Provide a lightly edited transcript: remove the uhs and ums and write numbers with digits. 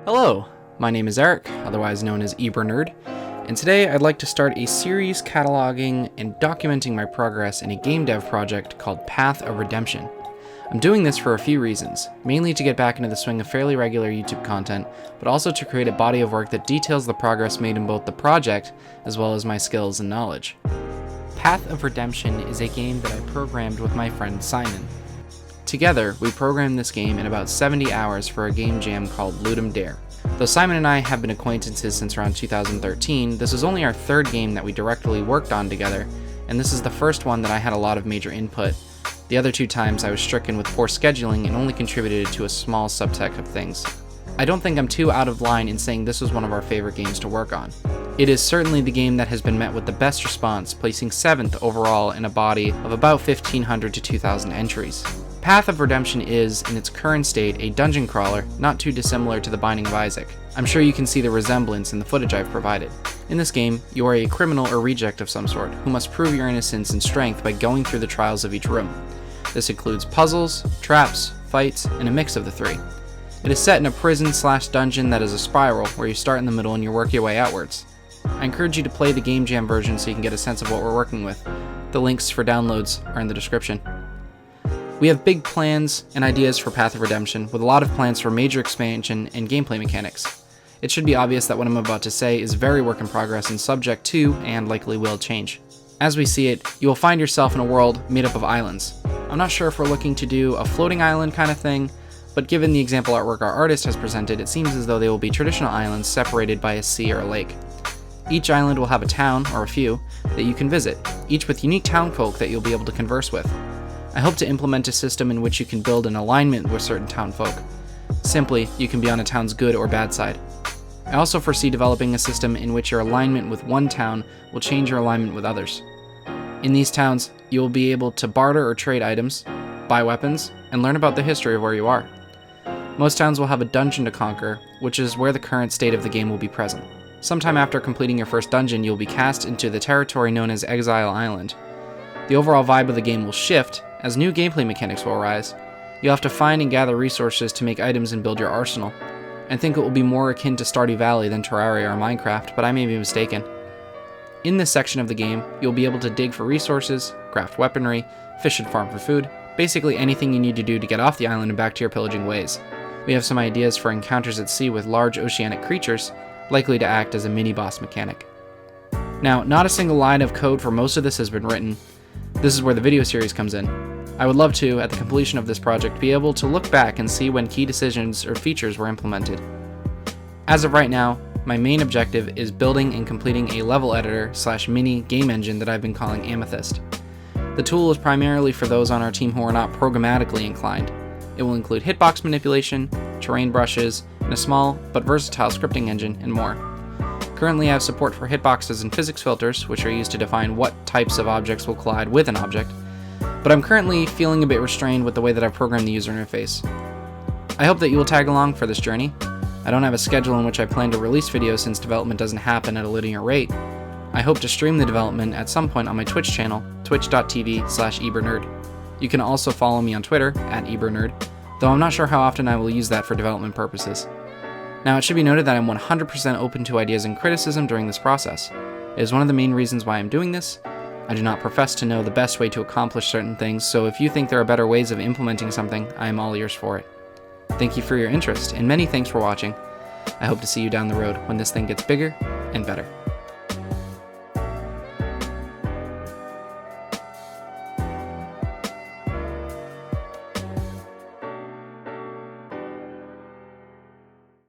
Hello, my name is Eric, otherwise known as EberNerd, and today I'd like to start a series cataloging and documenting my progress in a game dev project called Path of Redemption. I'm doing this for a few reasons, mainly to get back into the swing of fairly regular YouTube content, but also to create a body of work that details the progress made in both the project as well as my skills and knowledge. Path of Redemption is a game that I programmed with my friend Simon. Together, we programmed this game in about 70 hours for a game jam called Ludum Dare. Though Simon and I have been acquaintances since around 2013, this is only our third game that we directly worked on together, and this is the first one that I had a lot of major input. The other two times I was stricken with poor scheduling and only contributed to a small subset of things. I don't think I'm too out of line in saying this was one of our favorite games to work on. It is certainly the game that has been met with the best response, placing 7th overall in a body of about 1,500 to 2,000 entries. Path of Redemption is, in its current state, a dungeon crawler, not too dissimilar to The Binding of Isaac. I'm sure you can see the resemblance in the footage I've provided. In this game, you are a criminal or reject of some sort, who must prove your innocence and strength by going through the trials of each room. This includes puzzles, traps, fights, and a mix of the three. It is set in a prison/dungeon that is a spiral, where you start in the middle and you work your way outwards. I encourage you to play the Game Jam version so you can get a sense of what we're working with. The links for downloads are in the description. We have big plans and ideas for Path of Redemption, with a lot of plans for major expansion and gameplay mechanics. It should be obvious that what I'm about to say is very work in progress and subject to, and likely will, change. As we see it, you will find yourself in a world made up of islands. I'm not sure if we're looking to do a floating island kind of thing, but given the example artwork our artist has presented, it seems as though they will be traditional islands separated by a sea or a lake. Each island will have a town, or a few, that you can visit, each with unique townfolk that you'll be able to converse with. I hope to implement a system in which you can build an alignment with certain townfolk. Simply, you can be on a town's good or bad side. I also foresee developing a system in which your alignment with one town will change your alignment with others. In these towns, you will be able to barter or trade items, buy weapons, and learn about the history of where you are. Most towns will have a dungeon to conquer, which is where the current state of the game will be present. Sometime after completing your first dungeon, you'll be cast into the territory known as Exile Island. The overall vibe of the game will shift, as new gameplay mechanics will arise. You'll have to find and gather resources to make items and build your arsenal. I think it will be more akin to Stardew Valley than Terraria or Minecraft, but I may be mistaken. In this section of the game, you'll be able to dig for resources, craft weaponry, fish and farm for food, basically anything you need to do to get off the island and back to your pillaging ways. We have some ideas for encounters at sea with large oceanic creatures, likely to act as a mini-boss mechanic. Now, not a single line of code for most of this has been written. This is where the video series comes in. I would love to, at the completion of this project, be able to look back and see when key decisions or features were implemented. As of right now, my main objective is building and completing a level editor/mini game engine that I've been calling Amethyst. The tool is primarily for those on our team who are not programmatically inclined. It will include hitbox manipulation, terrain brushes, and a small but versatile scripting engine, and more. Currently I have support for hitboxes and physics filters, which are used to define what types of objects will collide with an object, but I'm currently feeling a bit restrained with the way that I've programmed the user interface. I hope that you will tag along for this journey. I don't have a schedule in which I plan to release videos since development doesn't happen at a linear rate. I hope to stream the development at some point on my Twitch channel, twitch.tv/EberNerd. You can also follow me on Twitter, @EberNerd, though I'm not sure how often I will use that for development purposes. Now, it should be noted that I'm 100% open to ideas and criticism during this process. It is one of the main reasons why I'm doing this. I do not profess to know the best way to accomplish certain things, so if you think there are better ways of implementing something, I am all ears for it. Thank you for your interest, and many thanks for watching. I hope to see you down the road when this thing gets bigger and better.